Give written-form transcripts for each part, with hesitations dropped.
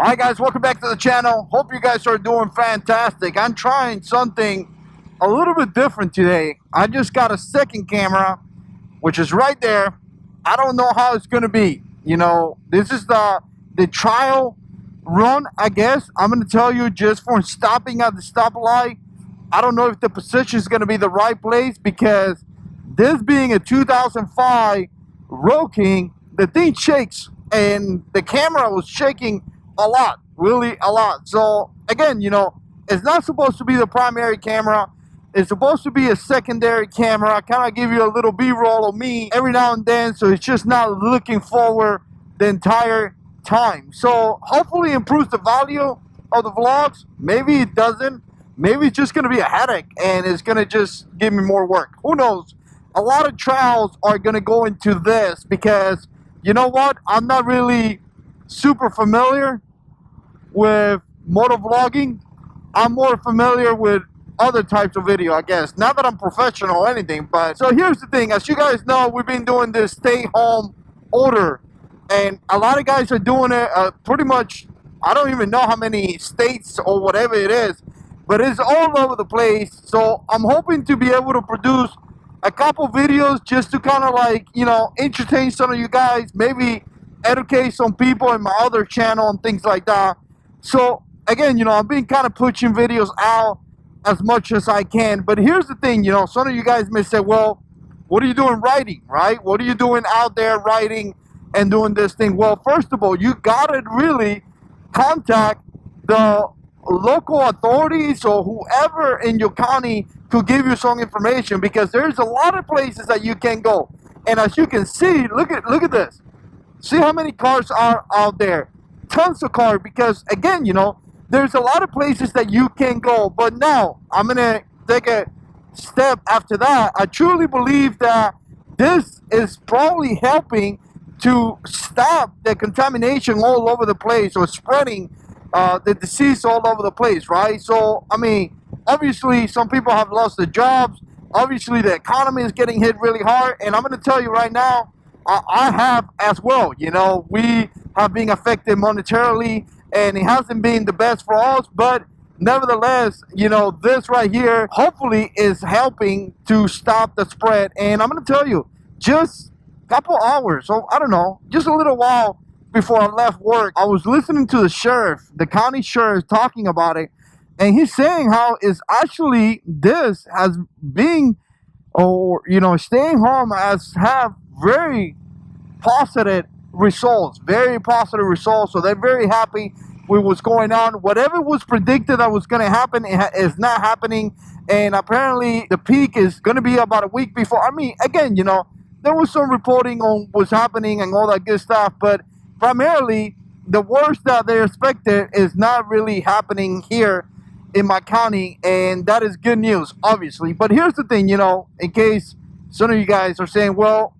Alright guys, welcome back to the channel. Hope you guys are doing fantastic. I'm trying something a little bit different today. I just got a second camera, which is right there. I don't know how it's gonna be. You know, this is the trial run, I guess. I'm gonna tell you, just for stopping at the stoplight, I don't know if the position is gonna be the right place, because this being a 2005 Road King, the thing shakes, and the camera was shaking a lot, really a lot. So again, you know, it's not supposed to be the primary camera. It's supposed to be a secondary camera. Kind of give you a little b-roll of me every now and then, so it's just not looking forward the entire time. So hopefully it improves the value of the vlogs. Maybe it doesn't. Maybe it's just gonna be a headache and it's gonna just give me more work. Who knows? A lot of trials are gonna go into this, because you know what, I'm not really super familiar with motovlogging. I'm more familiar with other types of video, I guess. Not that I'm professional or anything, but so here's the thing. As you guys know, we've been doing this stay home order, and a lot of guys are doing it pretty much. I don't even know how many states or whatever it is, but it's all over the place. So I'm hoping to be able to produce a couple videos just to kind of like, you know, entertain some of you guys, maybe educate some people in my other channel and things like that. So again, you know, I've been kind of pushing videos out as much as I can. But here's the thing, you know, some of you guys may say, well, what are you doing riding, right? What are you doing out there riding and doing this thing? Well, first of all, you gotta really contact the local authorities or whoever in your county could give you some information, because there's a lot of places that you can go. And as you can see, look at this. See how many cars are out there. Tons of cars, because again, you know, there's a lot of places that you can go. But now I'm gonna take a step after that. I truly believe that this is probably helping to stop the contamination all over the place, or spreading the disease all over the place, right? So I mean, obviously some people have lost their jobs. Obviously the economy is getting hit really hard, and I'm gonna tell you right now, I have as well. You know, we have been affected monetarily, and it hasn't been the best for us, but nevertheless, you know, this right here hopefully is helping to stop the spread. And I'm gonna tell you, just a couple hours, so I don't know, just a little while before I left work, I was listening to the sheriff, the county sheriff, talking about it, and he's saying how it's actually, this has been, or you know, staying home has have very positive results, very positive results. So they're very happy with what's going on. Whatever was predicted that was going to happen, is not happening, and apparently the peak is going to be about a week before. I mean, again, you know, there was some reporting on what's happening and all that good stuff, but primarily the worst that they expected is not really happening here in my county, and that is good news, obviously. But here's the thing, you know, in case some of you guys are saying, well,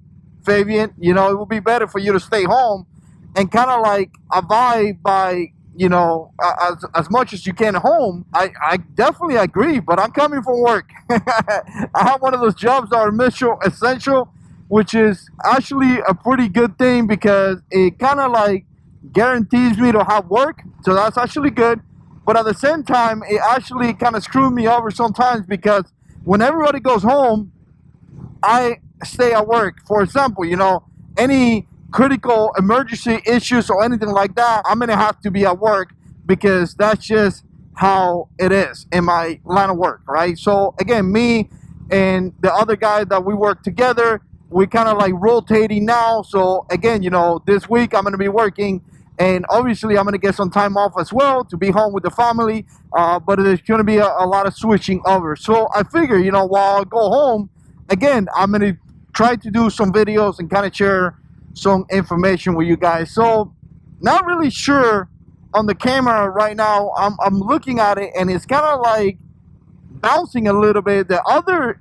Fabian, you know, it would be better for you to stay home and kind of like abide by, you know, as much as you can at home. I definitely agree, but I'm coming from work. I have one of those jobs that are mission essential, which is actually a pretty good thing, because it kind of like guarantees me to have work. So that's actually good. But at the same time, it actually kind of screwed me over sometimes, because when everybody goes home, I stay at work. For example, you know, any critical emergency issues or anything like that, I'm gonna have to be at work, because that's just how it is in my line of work, right? So again, me and the other guy that we work together, we kind of like rotating now. So again, you know, this week I'm gonna be working, and obviously I'm gonna get some time off as well to be home with the family, but there's gonna be a lot of switching over. So I figure, you know, while I go home, again, I'm gonna try to do some videos and kind of share some information with you guys. So not really sure on the camera right now. I'm looking at it, and it's kind of like bouncing a little bit. The other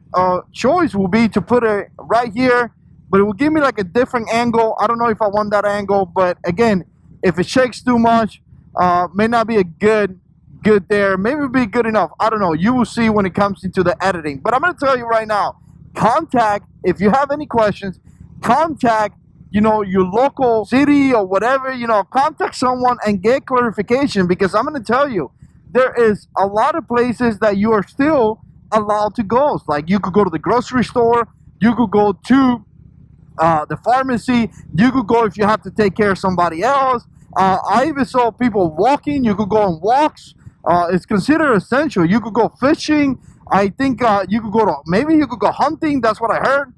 choice will be to put it right here, but it will give me like a different angle. I don't know if I want that angle, but again, if it shakes too much, may not be a good there. Maybe it'll be good enough. I don't know. You will see when it comes into the editing. But I'm going to tell you right now, contact, if you have any questions, contact you know, your local city or whatever, you know, contact someone and get clarification, because I'm going to tell you, there is a lot of places that you are still allowed to go. Like, you could go to the grocery store, you could go to the pharmacy, you could go if you have to take care of somebody else. I even saw people walking. You could go on walks. It's considered essential. You could go fishing. I think you could go to, maybe you could go hunting. That's what I heard.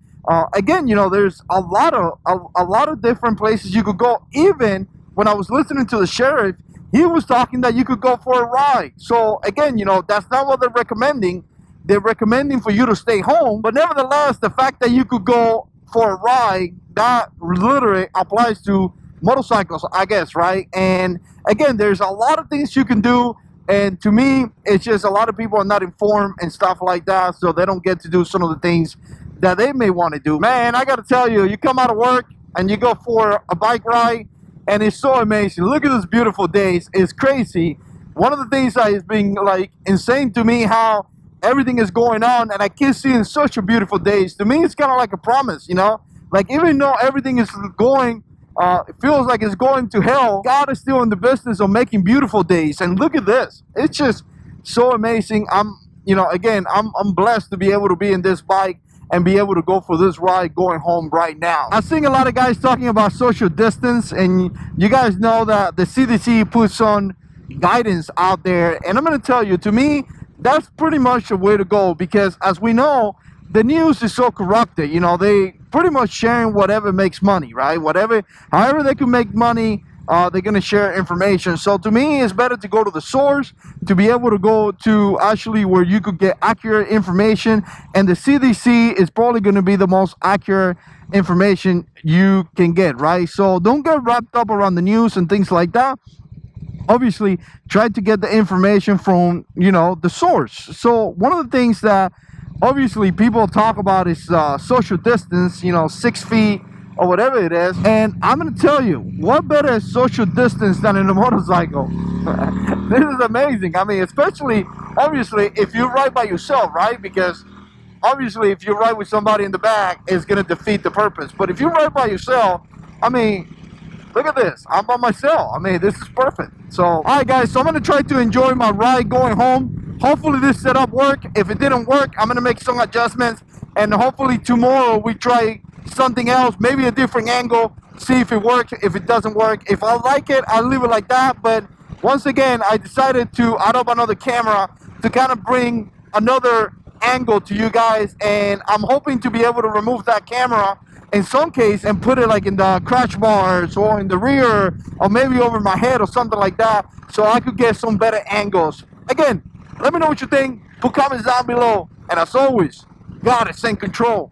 Again, you know, there's a lot of different places you could go. Even when I was listening to the sheriff, he was talking that you could go for a ride. So again, you know, that's not what they're recommending. They're recommending for you to stay home. But nevertheless, the fact that you could go for a ride, that literally applies to motorcycles, I guess, right? And again, there's a lot of things you can do. And to me, it's just a lot of people are not informed and stuff like that, so they don't get to do some of the things that they may want to do. Man, I got to tell you, you come out of work and you go for a bike ride, and it's so amazing. Look at these beautiful days. It's crazy. One of the things that is being like insane to me, how everything is going on, and I keep seeing such a beautiful days. To me, it's kind of like a promise, you know? Like, even though everything is going, it feels like it's going to hell, God is still in the business of making beautiful days. And look at this. It's just so amazing. You know, again, I'm blessed to be able to be in this bike and be able to go for this ride going home right now. I'm seeing a lot of guys talking about social distance, and you guys know that the CDC puts on guidance out there. And I'm going to tell you, to me, that's pretty much the way to go, because as we know, the news is so corrupted. You know, they pretty much sharing whatever makes money, right? However they can make money, they're going to share information. So to me, it's better to go to the source, to be able to go to actually where you could get accurate information. And the CDC is probably going to be the most accurate information you can get, right? So don't get wrapped up around the news and things like that. Obviously, try to get the information from, you know, the source. So one of the things that obviously people talk about is social distance, you know, 6 feet or whatever it is. And I'm going to tell you, what better social distance than in a motorcycle? This is amazing. I mean, especially, obviously, if you ride by yourself, right? Because obviously, if you ride with somebody in the back, it's going to defeat the purpose. But if you ride by yourself, I mean, look at this. I'm by myself. I mean, this is perfect. So, all right, guys. So I'm going to try to enjoy my ride going home. Hopefully this setup worked. If it didn't work, I'm going to make some adjustments. And hopefully tomorrow we try something else, maybe a different angle, see if it works. If it doesn't work, if I like it, I'll leave it like that. But once again, I decided to add up another camera to kind of bring another angle to you guys. And I'm hoping to be able to remove that camera in some case and put it like in the crotch bars or in the rear, or maybe over my head or something like that, so I could get some better angles. Again, let me know what you think. Put comments down below. And as always, God is in control.